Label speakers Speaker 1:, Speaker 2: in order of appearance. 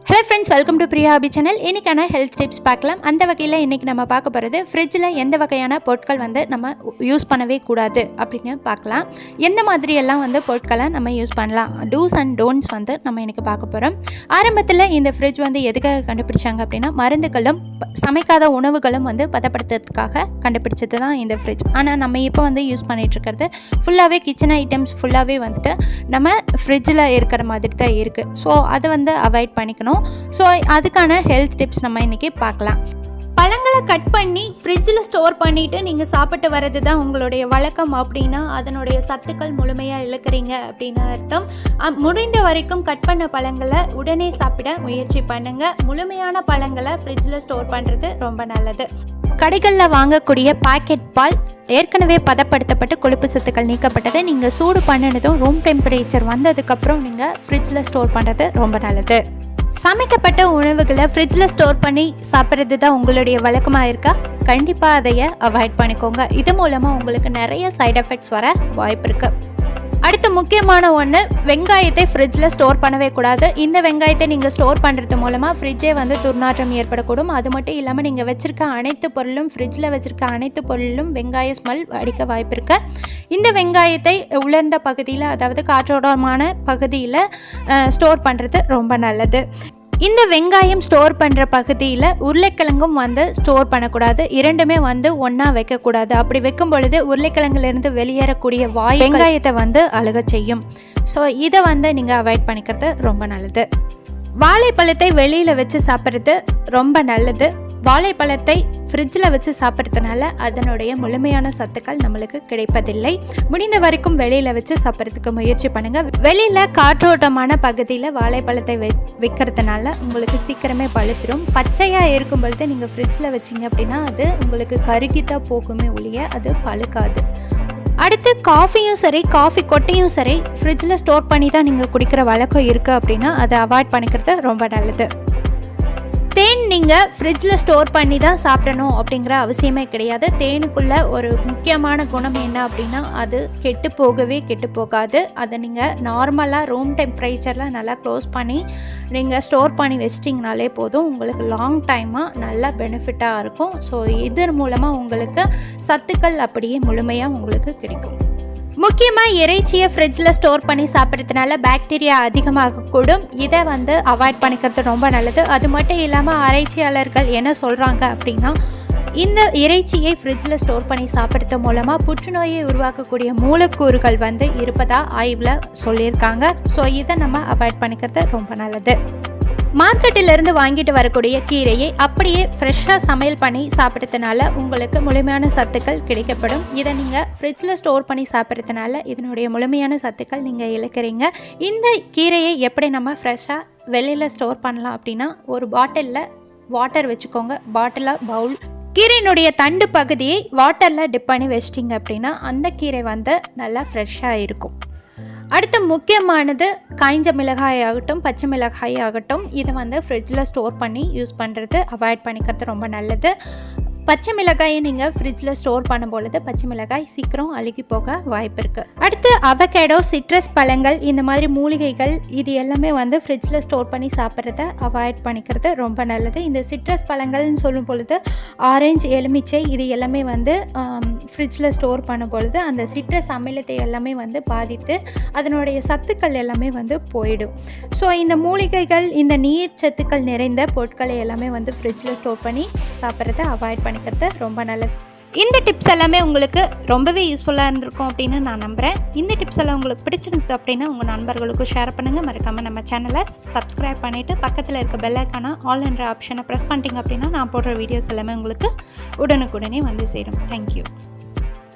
Speaker 1: Hello friends, welcome to priyahobby channel. இன்னைக்கான health tips பார்க்கலாம். அந்த வகையில் இன்றைக்கி நம்ம பார்க்க போகிறது ஃப்ரிட்ஜில் எந்த வகையான பொருட்கள் நம்ம யூஸ் பண்ணவே கூடாது அப்படின்னு பார்க்கலாம். எந்த மாதிரியெல்லாம் பொருட்களை நம்ம யூஸ் பண்ணலாம், டூஸ் அண்ட் டோன்ட்ஸ் நம்ம இன்றைக்கி பார்க்க போகிறோம். ஆரம்பத்தில் இந்த ஃப்ரிட்ஜ் எதுக்காக கண்டுபிடிச்சாங்க அப்படின்னா மருந்துகளும் சமைக்காத உணவுகளும் பதப்படுத்துறதுக்காக கண்டுபிடிச்சது தான் இந்த ஃப்ரிட்ஜ். ஆனால் நம்ம இப்போ யூஸ் பண்ணிகிட்ருக்கிறது ஃபுல்லாகவே கிச்சன் ஐட்டம்ஸ் ஃபுல்லாகவே நம்ம ஃப்ரிட்ஜில் இருக்கிற மாதிரி தான் இருக்குது. ஸோ அதை அவாய்ட் பண்ணிக்கணும். ஸோ அதுக்கான ஹெல்த் டிப்ஸ் நம்ம இன்றைக்கி பார்க்கலாம். பழங்களை கட் பண்ணி ஃப்ரிட்ஜில் ஸ்டோர் பண்ணிவிட்டு நீங்கள் சாப்பிட்டு வர்றது தான் உங்களுடைய வழக்கம் அப்படின்னா அதனுடைய சத்துக்கள் முழுமையாக இழக்கிறீங்க அப்படின்னு அர்த்தம். முடிந்த வரைக்கும் கட் பண்ண பழங்களை உடனே சாப்பிட முயற்சி பண்ணுங்கள். முழுமையான பழங்களை ஃப்ரிட்ஜில் ஸ்டோர் பண்ணுறது ரொம்ப நல்லது. கடைகளில் வாங்கக்கூடிய பாக்கெட் பால் ஏற்கனவே பதப்படுத்தப்பட்டு கொழுப்பு சத்துக்கள் நீக்கப்பட்டதை நீங்கள் சூடு பண்ணினதும் ரூம் டெம்பரேச்சர் வந்ததுக்கப்புறம் நீங்கள் ஃப்ரிட்ஜில் ஸ்டோர் பண்ணுறது ரொம்ப நல்லது. சமைக்கப்பட்ட உணவுகளை ஃப்ரிட்ஜில் ஸ்டோர் பண்ணி சாப்பிட்றது தான் உங்களுடைய வழக்கமாக இருக்கா? கண்டிப்பாக அதையை அவாய்ட் பண்ணிக்கோங்க. இது மூலமாக உங்களுக்கு நிறைய சைட் எஃபெக்ட்ஸ் வர வாய்ப்பு இருக்குது. அடுத்து முக்கியமான ஒன்று, வெங்காயத்தை ஃப்ரிட்ஜில் ஸ்டோர் பண்ணவே கூடாது. இந்த வெங்காயத்தை நீங்கள் ஸ்டோர் பண்ணுறது மூலமாக ஃப்ரிட்ஜே துர்நாற்றம் ஏற்படக்கூடும். அது மட்டும் இல்லாமல் நீங்கள் வச்சுருக்க அனைத்து பொருளும் ஃப்ரிட்ஜில் வச்சுருக்க அனைத்து பொருளும் வெங்காய ஸ்மெல் அடிக்க வாய்ப்பு இருக்கு. இந்த வெங்காயத்தை உலர்ந்த பகுதியில், அதாவது காற்றோட்டமான பகுதியில் ஸ்டோர் பண்ணுறது ரொம்ப நல்லது. இந்த வெங்காயம் ஸ்டோர் பண்ணுற பகுதியில் உருளைக்கிழங்கும் ஸ்டோர் பண்ணக்கூடாது. இரண்டுமே ஒன்றா வைக்கக்கூடாது. அப்படி வைக்கும் பொழுது உருளைக்கிழங்குலேருந்து வெளியேறக்கூடிய வாய் வெங்காயத்தை அழுக செய்யும். ஸோ இதை நீங்கள் அவாய்ட் பண்ணிக்கிறது ரொம்ப நல்லது. வாழைப்பழத்தை வெளியில் வச்சு சாப்பிட்றது ரொம்ப நல்லது. வாழைப்பழத்தை ஃப்ரிட்ஜில் வச்சு சாப்பிட்றதுனால அதனுடைய முழுமையான சத்துக்கள் நம்மளுக்கு கிடைப்பதில்லை. முடிந்த வரைக்கும் வெளியில் வச்சு சாப்பிட்றதுக்கு முயற்சி பண்ணுங்கள். வெளியில் காற்றோட்டமான பகுதியில் வாழைப்பழத்தை வைக்கிறதுனால உங்களுக்கு சீக்கிரமே பழுத்துடும். பச்சையாக இருக்கும் பொழுது நீங்கள் ஃப்ரிட்ஜில் வச்சிங்க அப்படின்னா அது உங்களுக்கு கருகித்தான் போக்குமே ஒழிய அது பழுக்காது. அடுத்து காஃபியும் சரி, காஃபி கொட்டையும் சரி ஃப்ரிட்ஜில் ஸ்டோர் பண்ணி தான் நீங்கள் குடிக்கிற வழக்கம் இருக்குது அப்படின்னா அதை அவாய்ட் பண்ணிக்கிறது ரொம்ப நல்லது. தேன் நீங்கள் ஃப்ரிட்ஜில் ஸ்டோர் பண்ணி தான் சாப்பிடணும் அப்படிங்கிற அவசியமே கிடையாது. தேனுக்குள்ள ஒரு முக்கியமான குணம் என்ன அப்படின்னா அது கெட்டு போகாது. அதை நீங்கள் நார்மலாக ரூம் டெம்பரேச்சரில் நல்லா க்ளோஸ் பண்ணி நீங்கள் ஸ்டோர் பண்ணி வச்சிட்டிங்கனாலே போதும். உங்களுக்கு லாங் டைமாக நல்லா பெனிஃபிட்டாக இருக்கும். ஸோ இதன் மூலமாக உங்களுக்கு சத்துக்கள் அப்படியே முழுமையாக உங்களுக்கு கிடைக்கும். முக்கியமாக இறைச்சியை ஃப்ரிட்ஜில் ஸ்டோர் பண்ணி சாப்பிட்றதுனால பாக்டீரியா அதிகமாகக்கூடும். இதை அவாய்ட் பண்ணிக்கிறது ரொம்ப நல்லது. அது மட்டும் இல்லாமல் ஆராய்ச்சியாளர்கள் என்ன சொல்கிறாங்க அப்படின்னா இந்த இறைச்சியை ஃப்ரிட்ஜில் ஸ்டோர் பண்ணி சாப்பிட்றது மூலமாக புற்றுநோயை உருவாக்கக்கூடிய மூலக்கூறுகள் இருப்பதாக ஆய்வில் சொல்லியிருக்காங்க. ஸோ இதை நம்ம அவாய்ட் பண்ணிக்கிறது ரொம்ப நல்லது. மார்க்கெட்டிலிருந்து வாங்கிட்டு வரக்கூடிய கீரையை அப்படியே ஃப்ரெஷ்ஷாக சமையல் பண்ணி சாப்பிட்றதுனால உங்களுக்கு முழுமையான சத்துக்கள் கிடைக்கப்படும். இதை நீங்கள் ஃப்ரிட்ஜில் ஸ்டோர் பண்ணி சாப்பிட்றதுனால இதனுடைய முழுமையான சத்துக்கள் நீங்கள் இழக்கிறீங்க. இந்த கீரையை எப்படி நம்ம ஃப்ரெஷ்ஷாக வெளியில் ஸ்டோர் பண்ணலாம் அப்படின்னா ஒரு பாட்டிலில் வாட்டர் வச்சுக்கோங்க. பாட்டிலில் பவுல் கீரையினுடைய தண்டு பகுதியை வாட்டரில் டிப் பண்ணி வச்சிட்டிங்க அப்படின்னா அந்த கீரை நல்லா ஃப்ரெஷ்ஷாக இருக்கும். அடுத்து முக்கியமானது காய்ஞ்ச மிளகாய் ஆகட்டும், பச்சை மிளகாய் ஆகட்டும், இதை ஃப்ரிட்ஜில் ஸ்டோர் பண்ணி யூஸ் பண்ணுறது அவாய்ட் பண்ணிக்கிறது ரொம்ப நல்லது. பச்சை மிளகாயை நீங்கள் ஃப்ரிட்ஜில் ஸ்டோர் பண்ணும் பொழுது பச்சை மிளகாய் சீக்கிரம் அழுகி போக வாய்ப்பு இருக்குது. அடுத்து அவகேடோ, சிட்ரஸ் பழங்கள், இந்த மாதிரி மூலிகைகள் இது எல்லாமே ஃப்ரிட்ஜில் ஸ்டோர் பண்ணி சாப்பிட்றத அவாய்ட் பண்ணிக்கிறது ரொம்ப நல்லது. இந்த சிட்ரஸ் பழங்கள்னு சொல்லும் பொழுது ஆரஞ்சு, எலுமிச்சை இது எல்லாமே ஃப்ரிட்ஜில் ஸ்டோர் பண்ணும் பொழுது அந்த சிட்ரஸ் அமிலத்தை எல்லாமே பாதித்து அதனுடைய சத்துக்கள் எல்லாமே போயிடும். ஸோ இந்த மூலிகைகள், இந்த நீர் சத்துக்கள் நிறைந்த பொருட்களை எல்லாமே ஃப்ரிட்ஜில் ஸ்டோர் பண்ணி சாப்பிட்றத அவாய்ட் பண்ணிக்கிறது ரொம்ப நல்லது. இந்த டிப்ஸ் எல்லாமே உங்களுக்கு ரொம்பவே யூஸ்ஃபுல்லாக இருந்திருக்கும் அப்படின்னு நான் நம்புகிறேன். இந்த டிப்ஸ் எல்லாம் உங்களுக்கு பிடிச்சிருந்தது அப்படின்னா உங்கள் நண்பர்களுக்கும் ஷேர் பண்ணுங்கள். மறக்காமல் நம்ம சேனலை சப்ஸ்கிரைப் பண்ணிவிட்டு பக்கத்தில் இருக்க பெல் ஐக்கான ஆல் என்ற ஆப்ஷனை ப்ரெஸ் பண்ணிட்டீங்க அப்படின்னா நான் போடுற வீடியோஸ் எல்லாமே உங்களுக்கு உடனுக்குடனே சேரும். தேங்க்யூ.